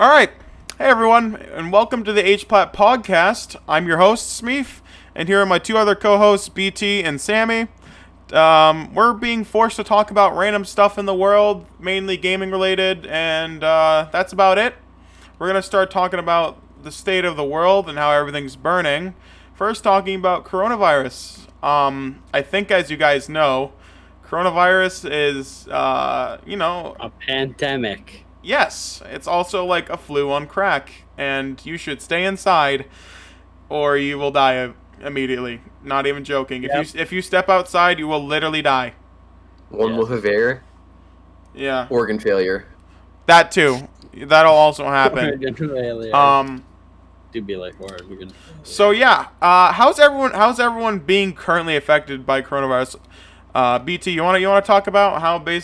All right. Hey, everyone, and welcome to the HPlat Podcast. I'm your host, Smeef, and here are my two other co-hosts, BT and Sammy. We're being forced to talk about random stuff in the world, mainly gaming-related, and that's about it. We're going to start talking about the state of the world and how everything's burning. First, talking about coronavirus. I think, as you guys know, coronavirus is, a pandemic. Yes, it's also like a flu on crack, and you should stay inside, or you will die immediately. Not even joking. Yep. If you step outside, you will literally die. One with a vigor. Yeah. Organ failure. That too. That'll also happen. Do be like organ. So yeah. How's everyone being currently affected by coronavirus? BT, you wanna talk about how My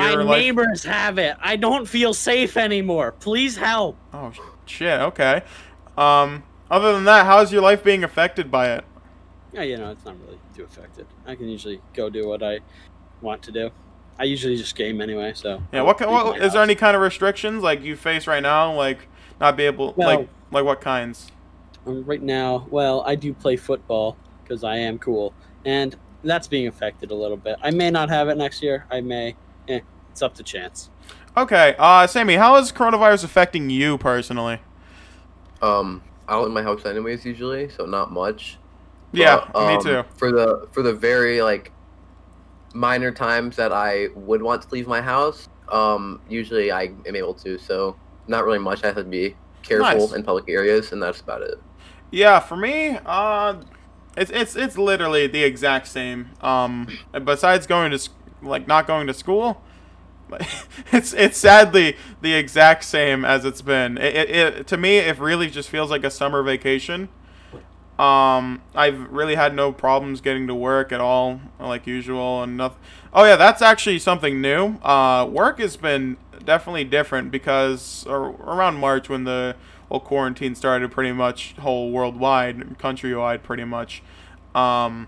your neighbors have it. I don't feel safe anymore. Please help. Oh shit. Okay. Other than that, how's your life being affected by it? Yeah, it's not really too affected. I can usually go do what I want to do. I usually just game anyway, so. Yeah. What is there any kind of restrictions like you face right now? Like not be able like what kinds? Right now, I do play football because I am cool, and that's being affected a little bit. I may not have it next year. I may. It's up to chance. Okay. Sammy, how is coronavirus affecting you personally? I don't leave my house anyways usually, so not much. Yeah, But, me too. For the very minor times that I would want to leave my house, usually I am able to. So not really much. I have to be careful in public areas, and that's about it. Yeah, for me, it's literally the exact same. Besides going to not going to school, it's sadly the exact same as it's been. It to me, it really just feels like a summer vacation. I've really had no problems getting to work at all, like usual, and nothing. Oh yeah, that's actually something new. Work has been definitely different because around March when the quarantine started, pretty much whole worldwide, countrywide, pretty much. I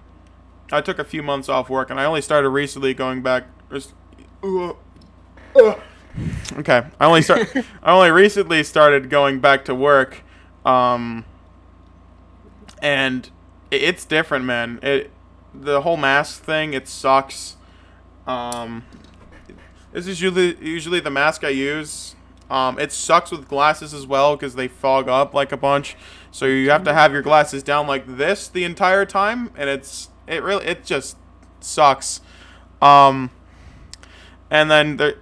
took a few months off work, and I only started recently going back. Okay, I only recently started going back to work, and it's different, man. The whole mask thing, it sucks. This is usually the mask I use. It sucks with glasses as well because they fog up like a bunch. So you have to have your glasses down like this the entire time, and it just sucks. And then the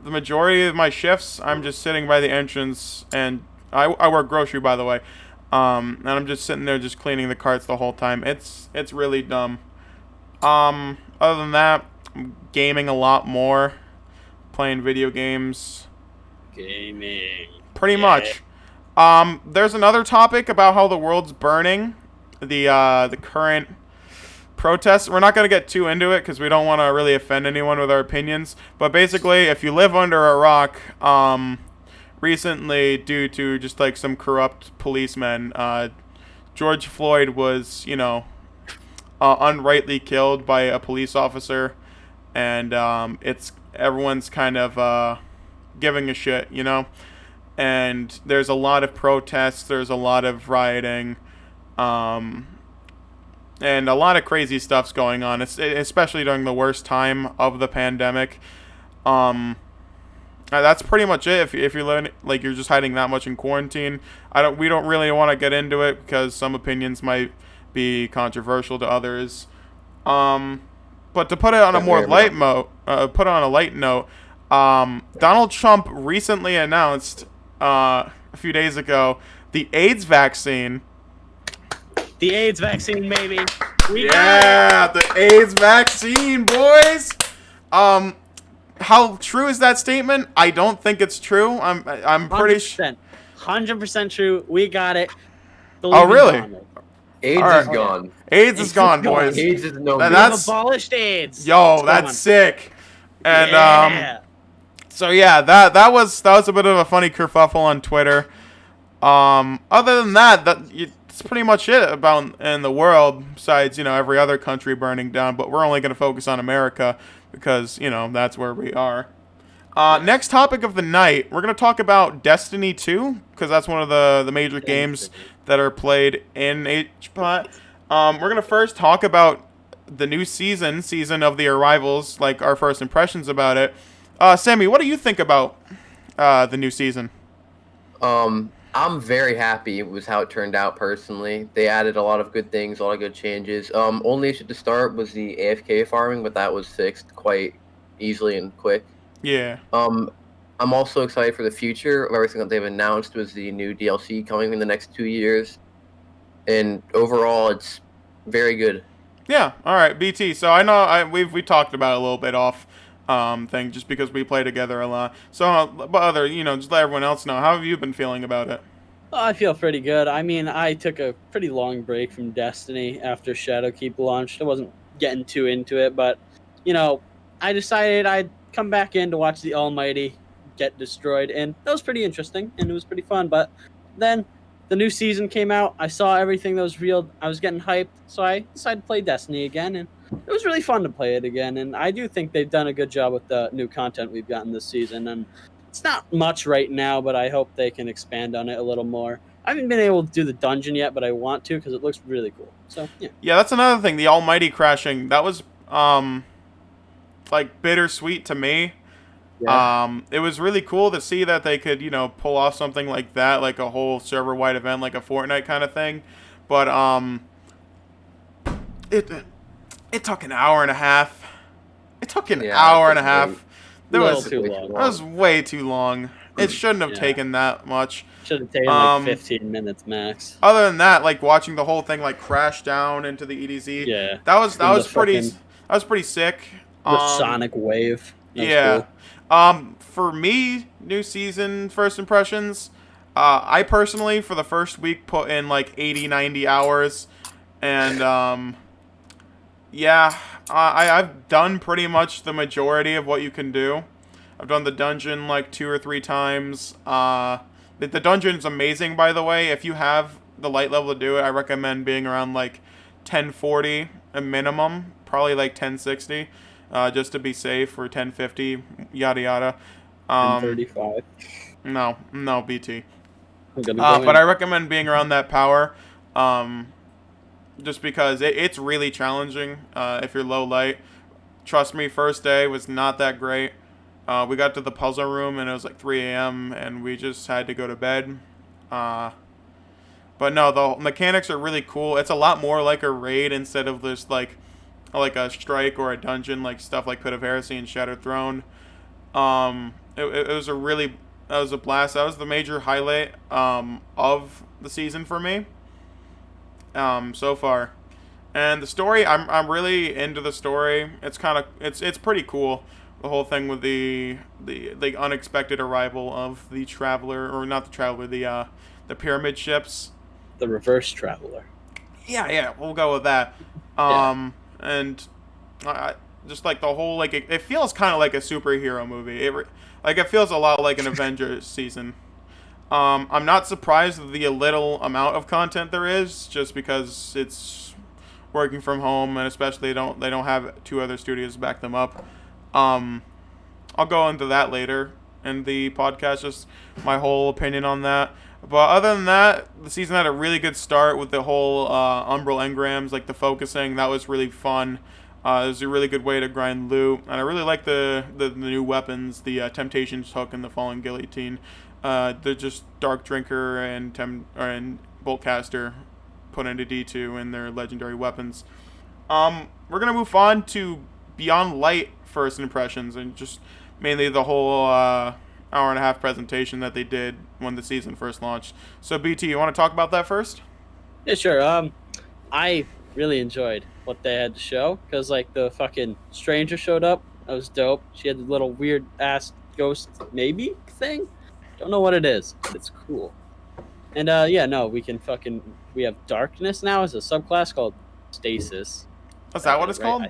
majority of my shifts, I'm just sitting by the entrance, and I work grocery, by the way. And I'm just sitting there just cleaning the carts the whole time. It's really dumb. Other than that, I'm gaming a lot more, playing video games. Pretty much. There's another topic about how the world's burning. The current protests. We're not going to get too into it because we don't want to really offend anyone with our opinions. But basically, if you live under a rock, recently, due to just some corrupt policemen, George Floyd was, unrightly killed by a police officer, and everyone's kind of giving a shit, and there's a lot of protests, there's a lot of rioting, and a lot of crazy stuff's going on, especially during the worst time of the pandemic. That's pretty much it. If you're you're just hiding that much in quarantine, we don't really want to get into it because some opinions might be controversial to others. But to put it on a more light note, Donald Trump recently announced a few days ago the AIDS vaccine. The AIDS vaccine, baby. The AIDS vaccine, boys. How true is that statement? I don't think it's true. I'm pretty sure. 100% true. We got it. Oh, really? AIDS is gone. AIDS is gone, boys. AIDS is no. We've abolished AIDS. Yo, that's sick. And so yeah, that was a bit of a funny kerfuffle on Twitter. Other than that, it's pretty much it about in the world. Besides, every other country burning down, but we're only going to focus on America because that's where we are. Next topic of the night, we're going to talk about Destiny 2, because that's one of the major games that are played in HPlat. We're going to first talk about the new season of the Arrivals, like our first impressions about it. Sammy, what do you think about the new season? I'm very happy with how it turned out personally. They added a lot of good things, a lot of good changes. Only issue to start was the AFK farming, but that was fixed quite easily and quick. Yeah. I'm also excited for the future of everything that they've announced with the new DLC coming in the next 2 years. And overall, it's very good. Yeah. All right, BT. So I know we talked about it a little bit off thing just because we play together a lot. So, but just let everyone else know. How have you been feeling about it? Oh, I feel pretty good. I mean, I took a pretty long break from Destiny after Shadowkeep launched. I wasn't getting too into it, but, I decided I'd come back in to watch the Almighty get destroyed, and that was pretty interesting, and it was pretty fun. But then the new season came out. I saw everything that was real. I was getting hyped, so I decided to play Destiny again, and it was really fun to play it again. And I do think they've done a good job with the new content we've gotten this season, and it's not much right now, but I hope they can expand on it a little more. I haven't been able to do the dungeon yet, but I want to because it looks really cool. So, yeah. Yeah, that's another thing. The Almighty crashing, that was bittersweet to me. Yeah. It was really cool to see that they could, pull off something like that, like a whole server-wide event, like a Fortnite kind of thing. But it took an hour and a half. It took an hour and a half. That was way too long. It shouldn't have taken that much. Should have taken 15 minutes max. Other than that, watching the whole thing crash down into the EDZ. Yeah. That was pretty sick. The sonic wave. Yeah. Cool. For me, new season first impressions. I personally, for the first week, put in 80, 90 hours, and I've done pretty much the majority of what you can do. I've done the dungeon 2 or 3 times. The dungeon's amazing, by the way. If you have the light level to do it, I recommend being around 1040 a minimum, probably 1060, just to be safe, or 1050, yada yada. 1035. No, BT. But I recommend being around that power. Just because it's really challenging if you're low light. Trust me, first day was not that great. We got to the puzzle room and it was 3 a.m. and we just had to go to bed. But no, the mechanics are really cool. It's a lot more like a raid instead of just like a strike or a dungeon, stuff like Pit of Heresy and Shattered Throne. It was a blast. That was the major highlight of the season for me. So far, and the story, I'm really into the story. It's pretty cool. The whole thing with the unexpected arrival of the Traveler, or not the Traveler, the pyramid ships. The Reverse Traveler. Yeah, we'll go with that. And just the whole it feels kind of like a superhero movie. It feels a lot like an Avengers season. I'm not surprised with the little amount of content there is, just because it's working from home, and especially they don't have 2 other studios to back them up. I'll go into that later in the podcast, just my whole opinion on that. But other than that, the season had a really good start with the whole Umbral engrams, the focusing. That was really fun. It was a really good way to grind loot, and I really like the new weapons, the Temptations Hook and the Fallen Guillotine. They're just Dark Drinker and Boltcaster put into D2 in their legendary weapons. We're gonna move on to Beyond Light first impressions, and just mainly the whole hour and a half presentation that they did when the season first launched. So BT, you want to talk about that first? Yeah, sure. I really enjoyed what they had to show, because the fucking stranger showed up. That was dope. She had the little weird ass ghost maybe thing. Don't know what it is, but it's cool. And we have Darkness now as a subclass called Stasis. Is that what it's called?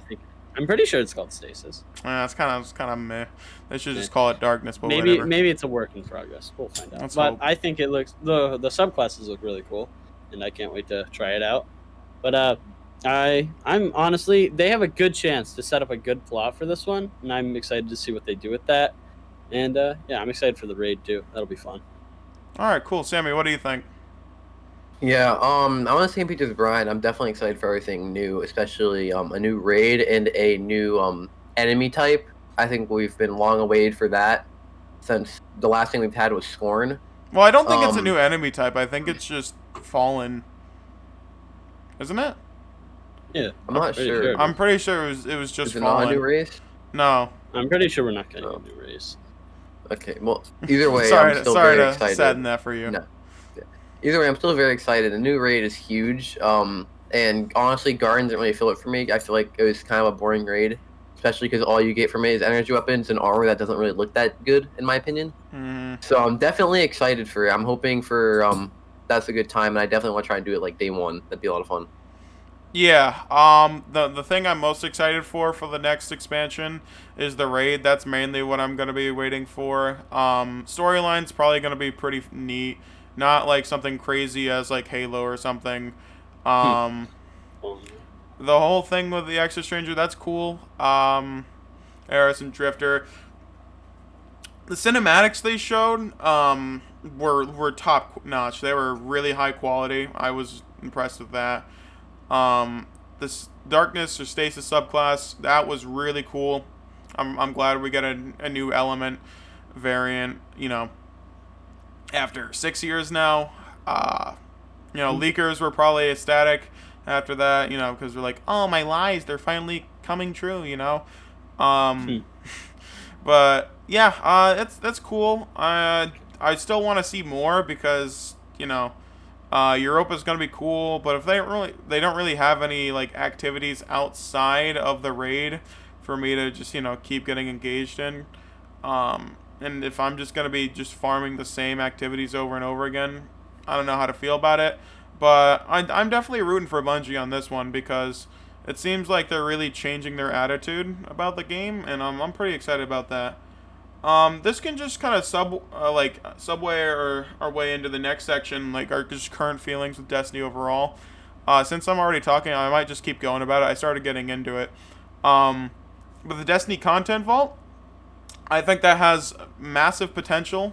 I'm pretty sure it's called Stasis. It's kind of meh. They should just call it Darkness, but maybe whatever. Maybe it's a work in progress. We'll find out. Let's but hope. I think it looks the subclasses look really cool, and I can't wait to try it out. But I'm honestly, they have a good chance to set up a good plot for this one, and I'm excited to see what they do with that. And yeah, I'm excited for the raid too. That'll be fun. All right, cool. Sammy, what do you think? Yeah, I'm on the same page as Brian. I'm definitely excited for everything new, especially a new raid and a new enemy type. I think we've been long awaited for that since the last thing we've had was Scorn. Well, I don't think it's a Um, new enemy type. I think it's just Fallen, isn't it? Yeah, I'm not pretty sure. I'm pretty sure it was just Is it not a new Fallen. race? No. I'm pretty sure we're not getting Oh. a new race. Okay, well, either way, sorry, I'm still sorry very to excited. sadden that for you. No. Either way, I'm still very excited. The new raid is huge. And honestly, Garden didn't really feel it for me. I feel like it was kind of a boring raid, especially because all you get from it is energy weapons and armor that doesn't really look that good, in my opinion. So I'm definitely excited for it. I'm hoping for that's a good time, and I definitely want to try and do it like day one. That'd be a lot of fun. Yeah. The thing I'm most excited for the next expansion is the raid. That's mainly what I'm gonna be waiting for. Storyline's probably gonna be pretty neat. Not like something crazy as like Halo or something. The whole thing with the Extra Stranger, that's cool. Eris and Drifter. The cinematics they showed were top notch. They were really high quality. I was impressed with that. This Darkness or Stasis subclass, that was really cool. I'm glad we got a new element variant, after 6 years now. Leakers were probably ecstatic after that, because they're like, oh, my lies, they're finally coming true, But yeah, that's cool. I still want to see more because Europa's gonna be cool, but if they don't really have any like activities outside of the raid for me to just keep getting engaged in. And if I'm just gonna be just farming the same activities over and over again, I don't know how to feel about it. But I'm definitely rooting for Bungie on this one because it seems like they're really changing their attitude about the game, and I'm pretty excited about that. This can just kind of subway our way into the next section, like our just current feelings with Destiny overall. Since I'm already talking, I might just keep going about it. I started getting into it. But the Destiny content vault, I think that has massive potential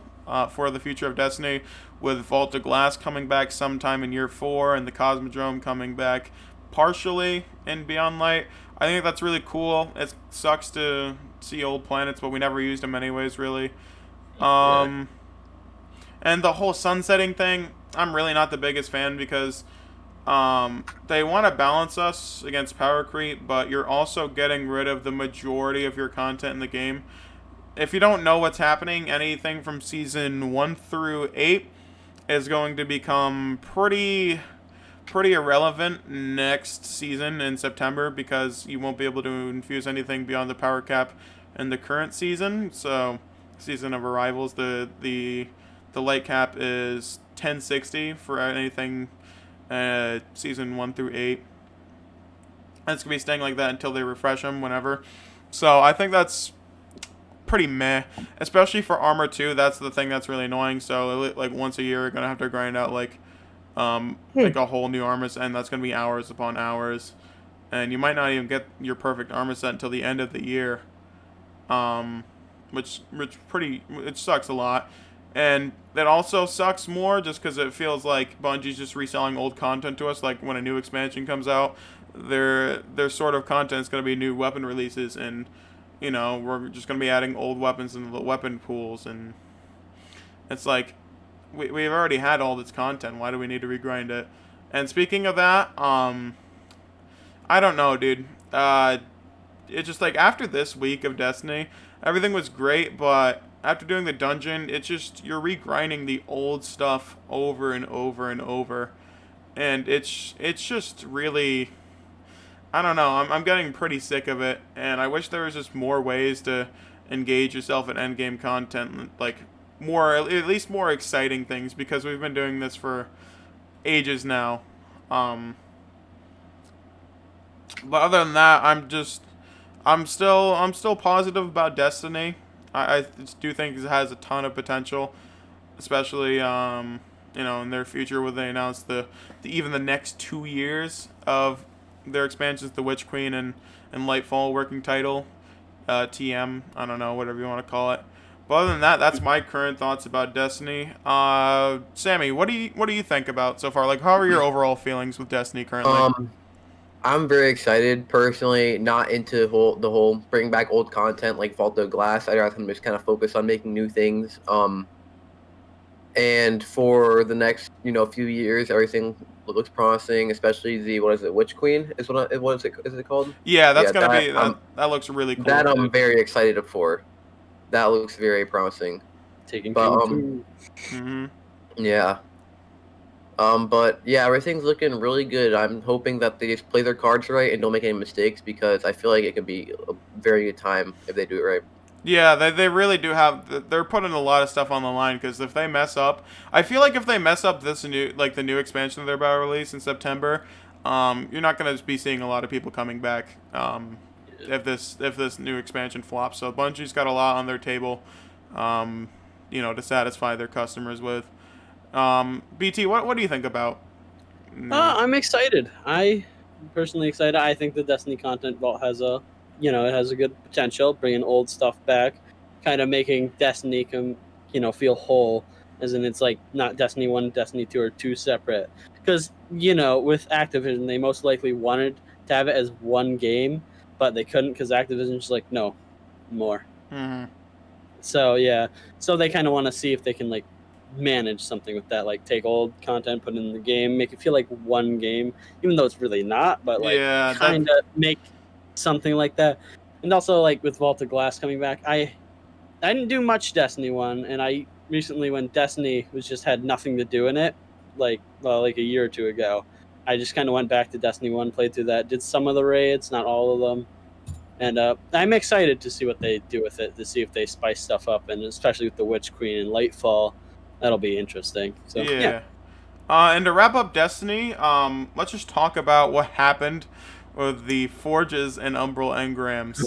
for the future of Destiny, with Vault of Glass coming back sometime in year 4 and the Cosmodrome coming back partially in Beyond Light. I think that's really cool. It sucks to see old planets, but we never used them anyways, really. And the whole sunsetting thing, I'm really not the biggest fan because they want to balance us against power creep, but you're also getting rid of the majority of your content in the game. If you don't know what's happening, anything from season 1 through 8 is going to become pretty irrelevant next season in September because you won't be able to infuse anything beyond the power cap in the current season. So, season of arrivals, the light cap is 1060 for anything season 1 through 8. And it's gonna be staying like that until they refresh them whenever. So I think that's pretty meh, especially for armor too. That's the thing that's really annoying. So like once a year, you're gonna have to grind out like a whole new armor set, and that's gonna be hours upon hours, and you might not even get your perfect armor set until the end of the year, which sucks a lot. And that also sucks more just because it feels like Bungie's just reselling old content to us. Like when a new expansion comes out, their sort of content is going to be new weapon releases, and we're just going to be adding old weapons into the weapon pools, and it's like we've already had all this content. Why do we need to regrind it? And speaking of that, I don't know, dude. It's just like after this week of Destiny, everything was great, but after doing the dungeon, it's just you're regrinding the old stuff over and over and over, and it's just really, I don't know. I'm getting pretty sick of it, and I wish there was just more ways to engage yourself in endgame content, like at least more exciting things, because we've been doing this for ages now. But other than that, I'm still positive about Destiny. I do think it has a ton of potential, especially in their future when they announce even the next 2 years of their expansions, the Witch Queen and Lightfall working title, TM, I don't know, whatever you want to call it. But other than that, that's my current thoughts about Destiny. Sammy, what do you think about so far? Like, how are your overall feelings with Destiny currently? I'm very excited personally. Not into the whole bring back old content like Vault of Glass. I'd rather just kind of focus on making new things. And for the next few years, everything looks promising. Especially the Witch Queen is what is it called? Yeah, that's Yeah, gonna be that looks really cool. that I'm very excited for. That looks very promising. Taking But King 2. yeah. But yeah, everything's looking really good. I'm hoping that they just play their cards right and don't make any mistakes because I feel like it could be a very good time if they do it right. Yeah, they really do have. They're putting a lot of stuff on the line because if they mess up, I feel like if they mess up this new the new expansion they're about to release in September, you're not gonna be seeing a lot of people coming back. If this new expansion flops, so Bungie's got a lot on their table, to satisfy their customers with. BT, what do you think about? I'm excited. I'm personally excited. I think the Destiny content vault has it has a good potential, bringing old stuff back, kind of making Destiny feel whole, as in it's like not Destiny 1, Destiny 2 are two separate. Because, with Activision, they most likely wanted to have it as one game, but they couldn't because Activision's just like, no, more. Mm-hmm. So, yeah. So they kind of want to see if they can, manage something with that, take old content, put it in the game, make it feel like one game, even though it's really not, but kind of make something like that. And also with Vault of Glass coming back, I didn't do much Destiny 1, and I recently, when Destiny had nothing to do in it, a year or two ago, I just kind of went back to Destiny 1, played through that, did some of the raids, not all of them. And I'm excited to see what they do with it, to see if they spice stuff up, and especially with the Witch Queen and Lightfall. That'll be interesting. So yeah. And to wrap up Destiny, let's just talk about what happened with the Forges and Umbral Engrams.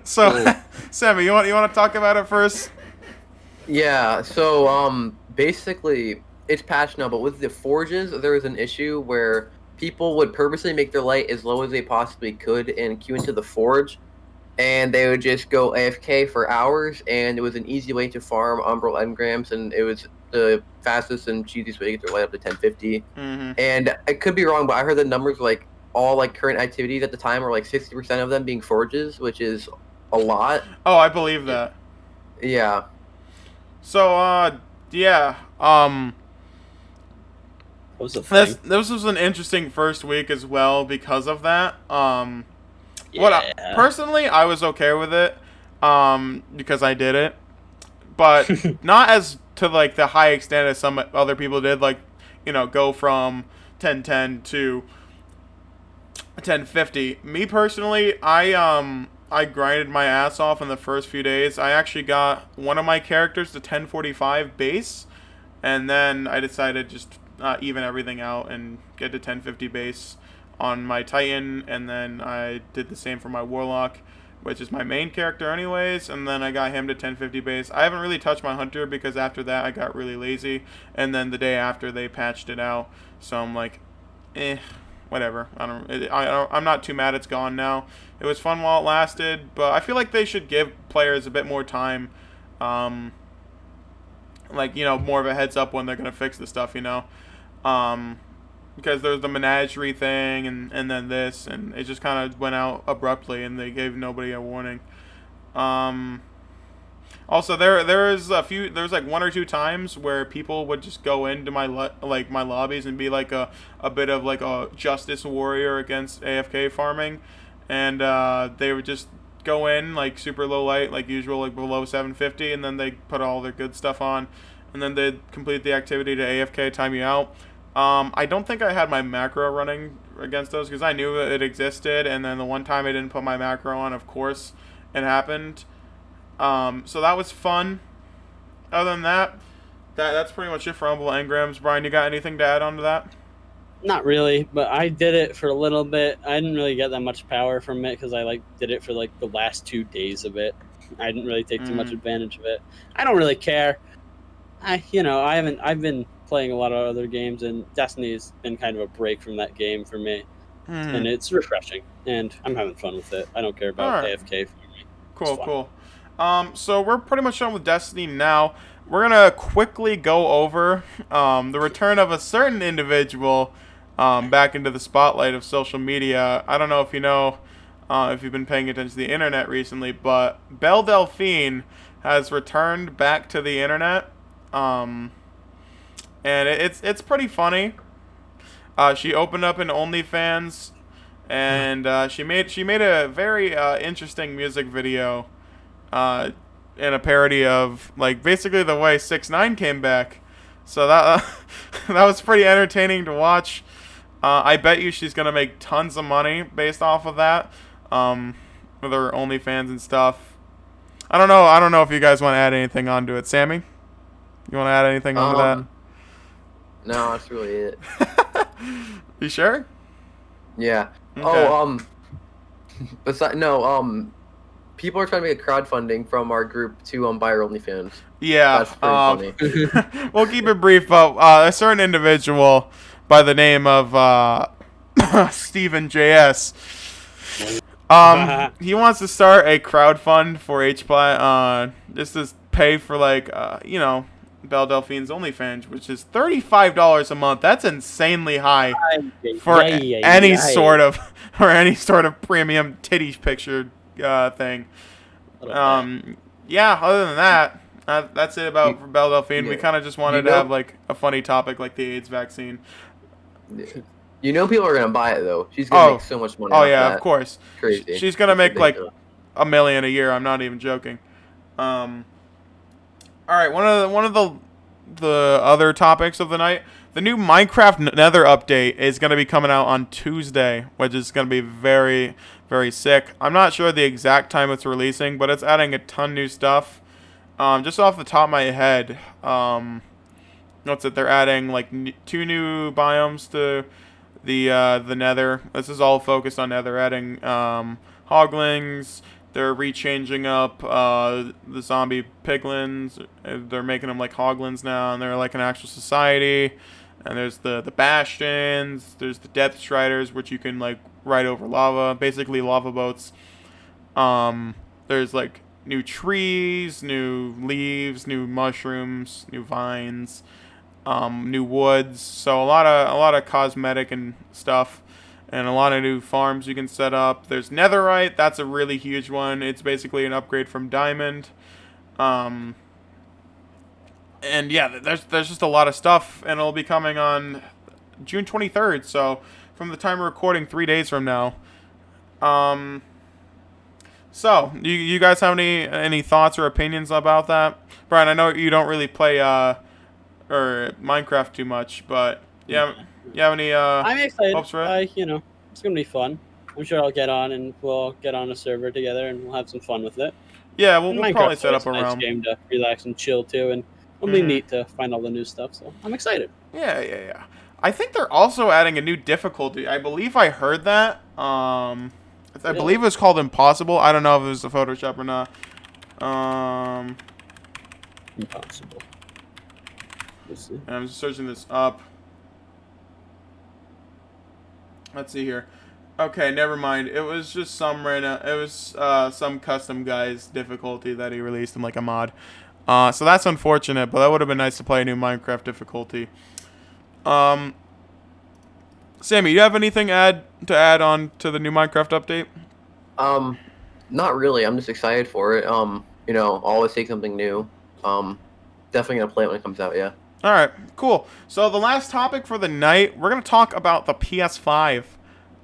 So, Sammy, you want to talk about it first? Yeah. So basically, it's patched now, but with the Forges, there was an issue where people would purposely make their light as low as they possibly could and queue into the Forge. And they would just go AFK for hours, and it was an easy way to farm Umbral Engrams, and it was the fastest and cheapest way to get their light up to 1050. Mm-hmm. And I could be wrong, but I heard the numbers all current activities at the time were 60% of them being Forges, which is a lot. Oh, I believe that. Yeah. So, yeah. This was an interesting first week as well because of that. Yeah. Personally, I was okay with it, because I did it, but not as to the high extent as some other people did, go from 1010 to 1050. Me personally, I grinded my ass off in the first few days. I actually got one of my characters to 1045 base, and then I decided just even everything out and get to 1050 base on my Titan, and then I did the same for my Warlock, which is my main character anyways, and then I got him to 1050 base. I haven't really touched my Hunter because after that I got really lazy, and then the day after they patched it out, so I'm like, whatever. I'm not too mad it's gone now. It was fun while it lasted, but I feel like they should give players a bit more time, more of a heads up when they're going to fix the stuff, because there's the menagerie thing and then this, and it just kind of went out abruptly and they gave nobody a warning. Also, there's one or two times where people would just go into my lobbies and be a bit of a justice warrior against AFK farming, and they would just go in super low light like usual, below 750, and then they put all their good stuff on, and then they'd complete the activity to AFK time you out. I don't think I had my macro running against those because I knew that it existed, and then the one time I didn't put my macro on, of course, it happened. So that was fun. Other than that's pretty much it for Umbral Engrams. Brian, you got anything to add on to that? Not really, but I did it for a little bit. I didn't really get that much power from it because I did it for the last 2 days of it. I didn't really take too much advantage of it. I don't really care. I've been playing a lot of other games, and Destiny's been kind of a break from that game for me, and it's refreshing, and I'm having fun with it. I don't care about AFK for me. Cool. So we're pretty much done with Destiny now. We're gonna quickly go over the return of a certain individual back into the spotlight of social media. I don't know if you know, if you've been paying attention to the internet recently, but Belle Delphine has returned back to the internet, and it's pretty funny. She opened up an OnlyFans, and she made a very interesting music video. In a parody of like basically the way 6ix9ine came back, so that that was pretty entertaining to watch. I bet you she's gonna make tons of money based off of that, with her OnlyFans and stuff. I don't know if you guys want to add anything onto it, Sammy. You want to add anything onto that? No, that's really it. You sure? Yeah. Okay. People are trying to make a crowdfunding from our group to buy our OnlyFans. Yeah. That's pretty funny. We'll keep it brief, but a certain individual by the name of Steven JS. He wants to start a crowdfund for HPlat, just to pay for Belle Delphine's OnlyFans, which is $35 a month. That's insanely high for any sort of premium titty picture thing. Yeah. Other than that, that's it about for Belle Delphine. We kind of just wanted to have like a funny topic like the AIDS vaccine. You know, people are gonna buy it though. She's gonna make so much money. Oh yeah, of course. Crazy. She's gonna make like $1 million a year. I'm not even joking. All right, one of the other topics of the night. The new Minecraft Nether update is going to be coming out on Tuesday, which is going to be very, very sick. I'm not sure the exact time it's releasing, but it's adding a ton new stuff. Just off the top of my head, notes that they're adding like 2 new biomes to the Nether. This is all focused on Nether. Adding hoglings. They're rechanging up the zombie piglins. They're making them like hoglins now, and they're like an actual society. And there's the bastions. There's the depth striders, which you can like ride over lava, basically lava boats. There's like new trees, new leaves, new mushrooms, new vines, new woods. So a lot of cosmetic and stuff. And a lot of new farms you can set up. There's netherite. That's a really huge one. It's basically an upgrade from diamond. And yeah, there's just a lot of stuff, and it'll be coming on June 23rd. So from the time we're recording, 3 days from now. So you guys have any thoughts or opinions about that? Brian, I know you don't really play or Minecraft too much, but yeah. You have any I'm excited. hopes for it? It's gonna be fun. I'm sure I'll get on and we'll get on a server together and we'll have some fun with it. Yeah, we'll probably set up a nice realm. Game to relax and chill too, and it'll be neat to find all the new stuff. So I'm excited. Yeah. I think they're also adding a new difficulty. I believe I heard that. I believe it was called Impossible. I don't know if it was a Photoshop or not. Impossible. Let's see. And I'm just searching this up. Let's see here. Okay, never mind. It was just some some custom guy's difficulty that he released in like a mod. So that's unfortunate, but that would have been nice to play a new Minecraft difficulty. Sammy, you have anything to add on to the new Minecraft update? Not really. I'm just excited for it. Always take something new. Definitely gonna play it when it comes out. Yeah. All right, cool. So the last topic for the night, we're gonna talk about the PS5.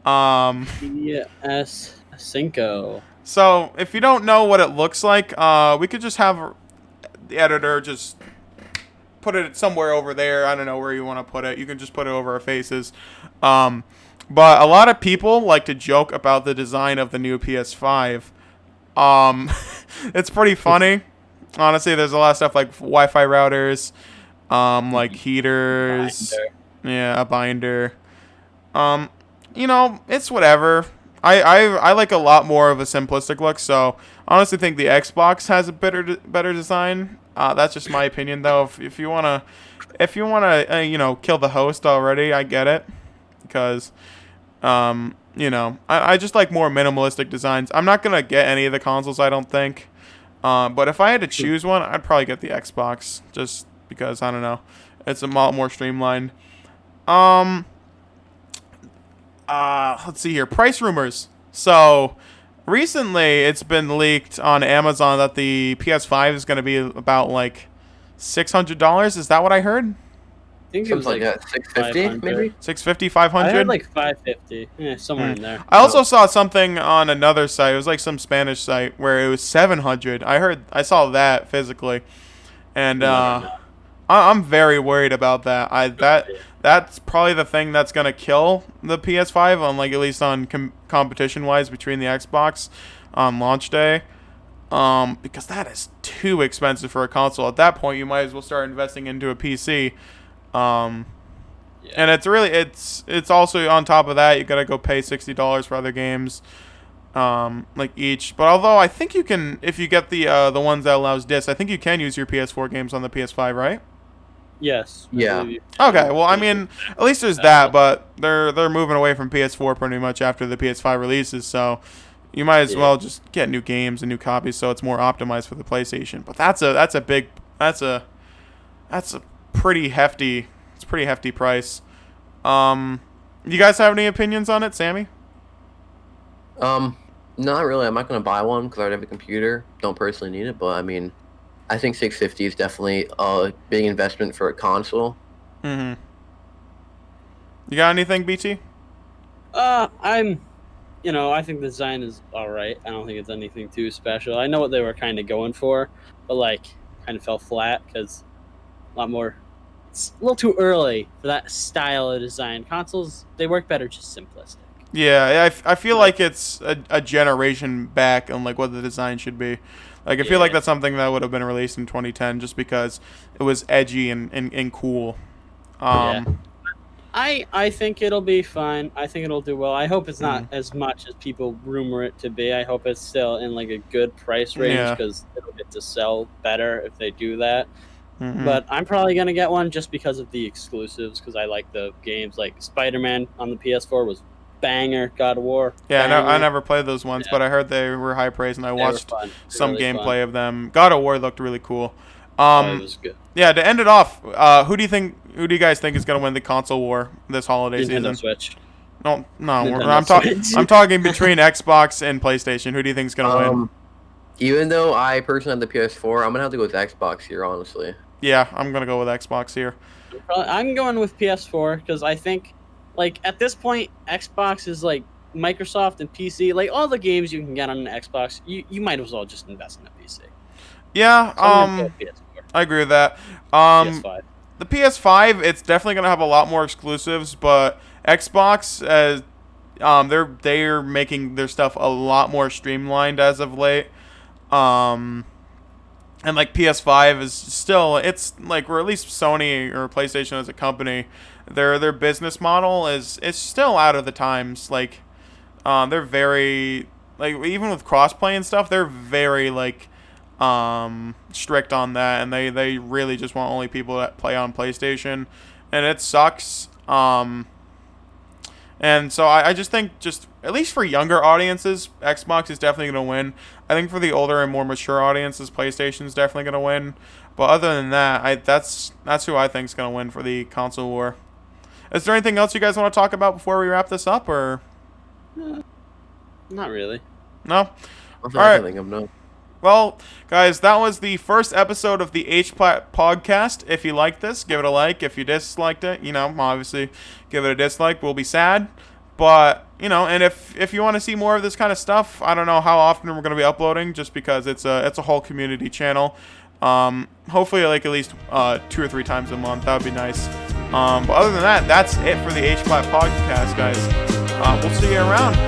PS5. So if you don't know what it looks like, we could just have the editor just put it somewhere over there. I don't know where you want to put it. You can just put it over our faces. But a lot of people like to joke about the design of the new PS5. It's pretty funny. Honestly, there's a lot of stuff like Wi-Fi routers. Like heaters, yeah, a binder. It's whatever. I like a lot more of a simplistic look. So I honestly think the Xbox has a better design. That's just my opinion, though. If you wanna kill the host already, I get it, because I just like more minimalistic designs. I'm not gonna get any of the consoles, I don't think. But if I had to choose one, I'd probably get the Xbox, just because, I don't know, it's a lot more streamlined. Let's see here. Price rumors. So, recently it's been leaked on Amazon that the PS5 is going to be about like $600. Is that what I heard? I think it was like $650 maybe. 650, 500. I heard like 550. Yeah, somewhere in there. I also saw something on another site. It was like some Spanish site where it was 700. I saw that physically, and I'm very worried about that. That's probably the thing that's gonna kill the PS5 on, like, at least on competition wise between the Xbox on launch day, because that is too expensive for a console. At that point, you might as well start investing into a PC. And it's also, on top of that, you gotta go pay $60 for other games, like each. But although I think you can, if you get the ones that allows discs, I think you can use your PS4 games on the PS5, right? Yes. Yeah. Okay. Well, I mean, at least there's that, but they're moving away from PS4 pretty much after the PS5 releases, so you might as well just get new games and new copies, so it's more optimized for the PlayStation. But that's a pretty hefty. It's a pretty hefty price. You guys have any opinions on it, Sammy? Not really. I'm not gonna buy one because I already have a computer. Don't personally need it, but I mean, I think 650 is definitely a big investment for a console. Mm-hmm. You got anything, BT? I think the design is all right. I don't think it's anything too special. I know what they were kind of going for, but like kind of fell flat because a lot more. It's a little too early for that style of design. Consoles, they work better just simplistic. Yeah, I feel like it's a generation back on like what the design should be. Like, I feel like that's something that would have been released in 2010 just because it was edgy and cool. I think it'll be fine. I think it'll do well. I hope it's not as much as people rumor it to be. I hope it's still in like a good price range because it'll get to sell better if they do that. Mm-hmm. But I'm probably going to get one just because of the exclusives, because I like the games. Like Spider-Man on the PS4 was banger. God of War. Yeah, I never played those ones, but I heard they were high praise, and I watched some gameplay of them. God of War looked really cool. It was good. Yeah, to end it off, who do you guys think is going to win the console war this holiday season? Switch. No, I'm talking between Xbox and PlayStation. Who do you think is going to win? Even though I personally have the PS4, I'm going to have to go with Xbox here, honestly. Yeah, I'm going to go with Xbox here. I'm going with PS4 because I think, like, at this point, Xbox is like Microsoft and PC. Like, all the games you can get on an Xbox, you might as well just invest in a PC. Yeah, I agree with that. PS5. The PS5, it's definitely going to have a lot more exclusives, but Xbox, they're making their stuff a lot more streamlined as of late. And like PS5 is still, it's like, or at least Sony or PlayStation as a company, their business model is still out of the times. Like, they're very, like, even with crossplay and stuff, they're very like strict on that, and they really just want only people that play on PlayStation, and it sucks. And so I just think, just at least for younger audiences, Xbox is definitely going to win. I think for the older and more mature audiences, PlayStation is definitely going to win. But other than that, that's who I think is going to win for the console war. Is there anything else you guys want to talk about before we wrap this up, or? Not really. No? All right. Well, guys, that was the first episode of the HPlat Podcast. If you liked this, give it a like. If you disliked it, obviously give it a dislike. We'll be sad. But, and if you want to see more of this kind of stuff, I don't know how often we're going to be uploading, just because it's a whole community channel. Hopefully, like, at least 2 or 3 times a month. That would be nice. But other than that, that's it for the HPlat Podcast, guys. We'll see you around.